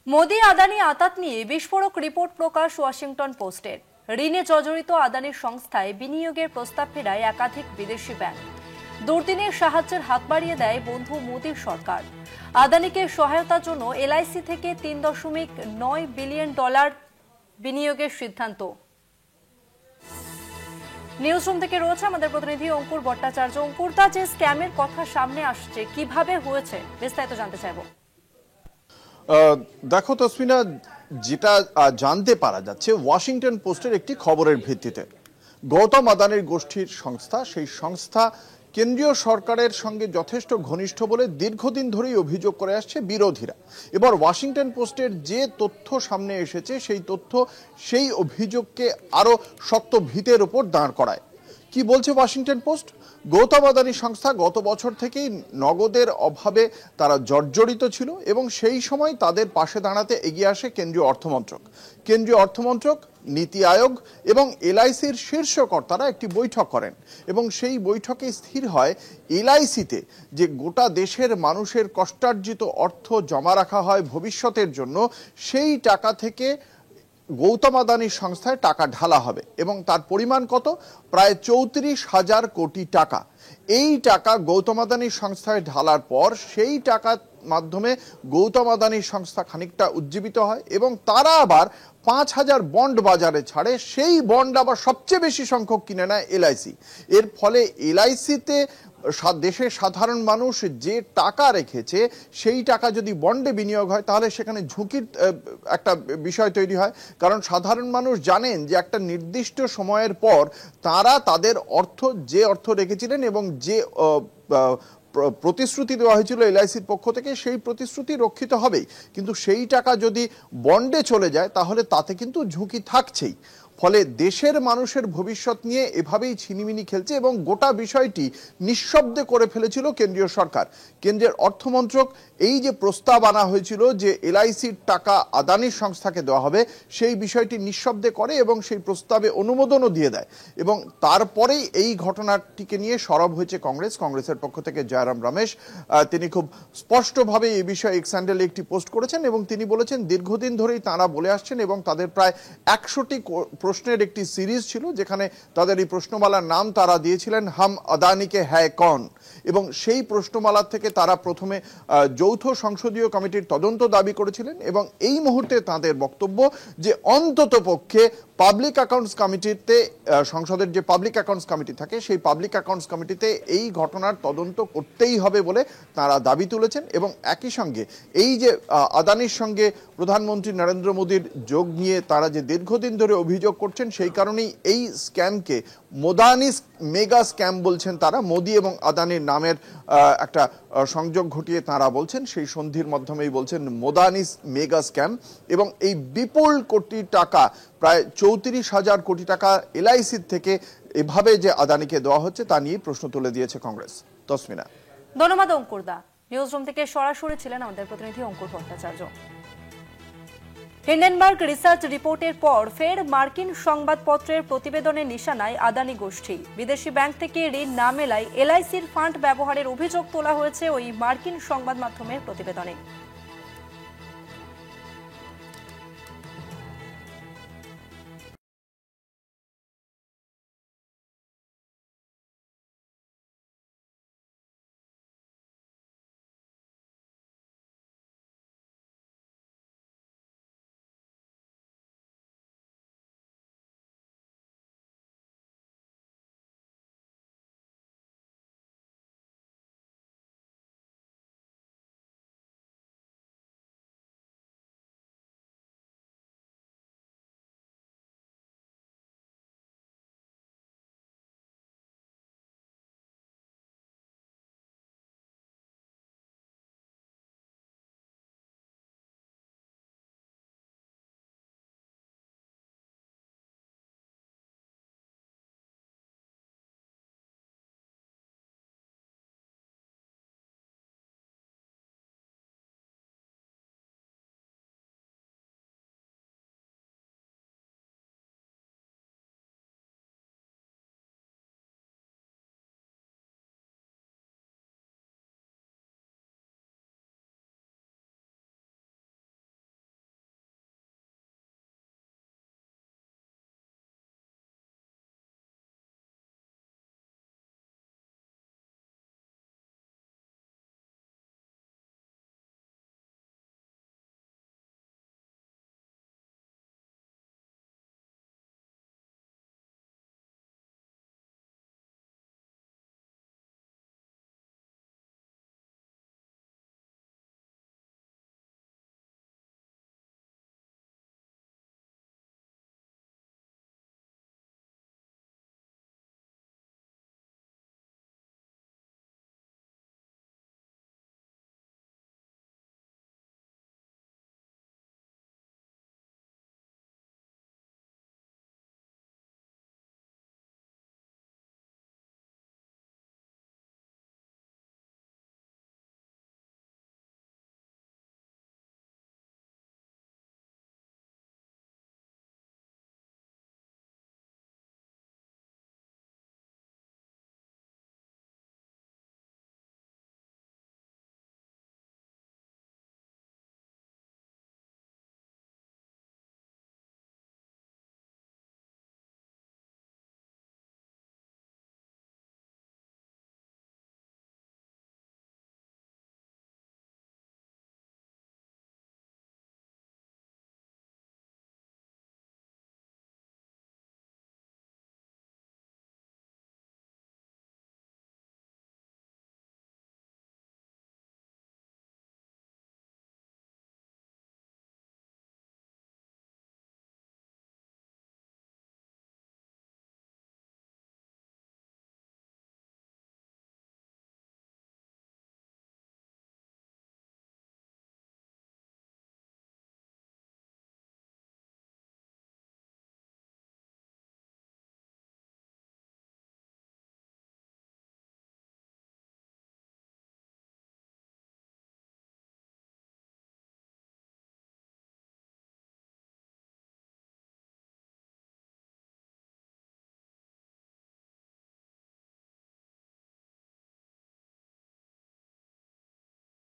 মোদি আদানি আতাত নিয়ে বিস্ফোরক রিপোর্ট প্রকাশ ওয়াশিংটন পোস্টের। ঋণে জর্জরিত আদানির সংস্থায় বিনিয়োগের প্রস্তাব ফেরায় একাধিক বিদেশি ব্যাংক। দুর্দিনের সাহায্যের হাত বাড়িয়ে দেয় বন্ধু মোদির সরকার। আদানিকে সহায়তার জন্য এলআইসি থেকে $3.9 বিলিয়ন বিনিয়োগের সিদ্ধান্ত। নিউজরুম থেকে রয়েছে আমাদের প্রতিনিধি অঙ্কুর ভট্টাচার্য। অঙ্কুর, তা যে স্ক্যামের কথা সামনে আসছে কিভাবে হয়েছে বিস্তারিত জানতে চাইব। দেখো তসমিনা, যেটা জানতে পারা যাচ্ছে ওয়াশিংটন পোস্টের একটি খবরের ভিত্তিতে, গৌতম আদানির গোষ্ঠীর সংস্থা, সেই সংস্থা কেন্দ্রীয় সরকারের সঙ্গে যথেষ্ট ঘনিষ্ঠ বলে দীর্ঘদিন ধরেই অভিযোগ করে আসছে বিরোধীরা। এবার ওয়াশিংটন পোস্টের যে তথ্য সামনে এসেছে সেই তথ্য সেই অভিযোগকে আরো শক্ত ভিতের উপর দাঁড় করায়। কি বলছে ওয়াশিংটন পোস্ট? গৌতম আদানি সংস্থা গত বছর থেকেই নগদের অভাবে তারা জর্জরিত ছিল এবং সেই সময় তাদের পাশে দাঁড়াতে এগিয়ে আসে কেন্দ্রীয় অর্থমন্ত্রক। কেন্দ্রীয় অর্থমন্ত্রক, নীতি আয়োগ এবং এলআইসির শীর্ষ কর্তারা একটি বৈঠক করেন এবং সেই বৈঠকে স্থির হয় এলআইসিতে যে গোটা দেশের মানুষের কষ্টার্জিত অর্থ জমা রাখা হয় ভবিষ্যতের জন্য, সেই টাকা থেকে গৌতম আদানির সংস্থায় টাকা ঢালা হবে এবং তার পরিমাণ কত? প্রায় 34,000 কোটি টাকা। এই টাকা গৌতম আদানির সংস্থায় ঢালার পর সেই টাকার মাধ্যমে গৌতম আদানির সংস্থা খানিকটা উজ্জীবিত হয় এবং তারা আবার 5,000 বন্ড বাজারে ছাড়ে। সেই বন্ড আবার সবচেয়ে বেশি সংখ্যক কিনে নেয় এলআইসি। এর ফলে এলআইসিতে দেশের সাধারণ মানুষ যে টাকা রেখেছে সেই টাকা যদি বন্ডে বিনিয়োগ হয় তাহলে সেখানে ঝুঁকির একটা বিষয় তৈরি হয়। কারণ সাধারণ মানুষ জানেন যে একটা নির্দিষ্ট সময়ের পর তারা তাদের যে অর্থ রেখেছিলেন এবং যে প্রতিশ্রুতি দেওয়া হয়েছিল এলআইসির পক্ষ থেকে সেই প্রতিশ্রুতি রক্ষিত হবেই, কিন্তু সেই টাকা যদি বন্ডে চলে যায় তাহলে তাতে কিন্তু ঝুঁকি থাকছেই। ফলে দেশের মানুষের ভবিষ্যৎ নিয়ে এভাবেই ছিনিমিনি খেলছে এবং গোটা বিষয়টি নিঃশব্দে করে ফেলেছিল কেন্দ্রীয় সরকার। কেন্দ্রের অর্থমন্ত্রক এই যে প্রস্তাব আনা হয়েছিল যে এলআইসির টাকা আদানির সংস্থাকে দেওয়া হবে, সেই বিষয়টি নিঃশব্দে করে এবং সেই প্রস্তাবে অনুমোদনও দিয়ে দেয়। এবং তারপরেই এই ঘটনাটিকে নিয়ে সরব হয়েছে কংগ্রেসের পক্ষ থেকে জয়রাম রমেশ। তিনি খুব স্পষ্টভাবে এই বিষয়ে এক্স হ্যান্ডেলে একটি পোস্ট করেছেন এবং তিনি বলেছেন দীর্ঘদিন ধরেই তাঁরা বলে আসছেন এবং তাদের প্রায় 100টি প্রশ্নের একটি সিরিজ ছিল যেখানে তাদের এই প্রশ্নমালার নাম তারা দিয়েছিলেন হাম আদানিকে হ্যায় কন, এবং সেই প্রশ্নমালার থেকে তারা প্রথমে যৌথ সংসদীয় কমিটির তদন্ত দাবি করেছিলেন এবং এই মুহূর্তে তাদের বক্তব্য যে অন্তত পক্ষে পাবলিক অ্যাকাউন্টস কমিটিতে, সংসদের যে পাবলিক অ্যাকাউন্টস কমিটি থাকে সেই পাবলিক অ্যাকাউন্টস কমিটিতে এই ঘটনার তদন্ত করতেই হবে বলে তারা দাবি তুলেছেন। এবং একই সঙ্গে এই যে আদানির সঙ্গে প্রধানমন্ত্রী নরেন্দ্র মোদীর যোগ নিয়ে তারা যে দীর্ঘদিন ধরে অভিযোগ করছেন, সেই কারণেই এই স্ক্যামকে মোদানিস মেগা স্ক্যাম বলছেন তারা। মোদি এবং আদানির নামের একটা সংযোগ ঘটিয়ে তারা বলছেন, সেই সন্ধির মাধ্যমেই বলছেন মোদানিস মেগা স্ক্যাম। এবং এই বিপুল কোটি টাকা, প্রায় 34,000 কোটি টাকা এলআইসির থেকে এভাবে যে আদানিকে দেওয়া হচ্ছে তা নিয়ে প্রশ্ন তুলে দিয়েছে কংগ্রেস। তসমিনা, ধন্যবাদ অঙ্কুরদা। নিউজরুম থেকে সরাসরি ছিলেন আমাদের প্রতিনিধি অঙ্কুর ভট্টাচার্য। হিন্ডেনবার্গ রিসার্চ রিপোর্টের পর ফের মার্কিন সংবাদপত্রের প্রতিবেদনের নিশানায় আদানি গোষ্ঠী। বিদেশি ব্যাংক থেকে ঋণ না মেলায় এলআইসির ফান্ড ব্যবহারের অভিযোগ তোলা হয়েছে ওই মার্কিন সংবাদ মাধ্যমের প্রতিবেদনে।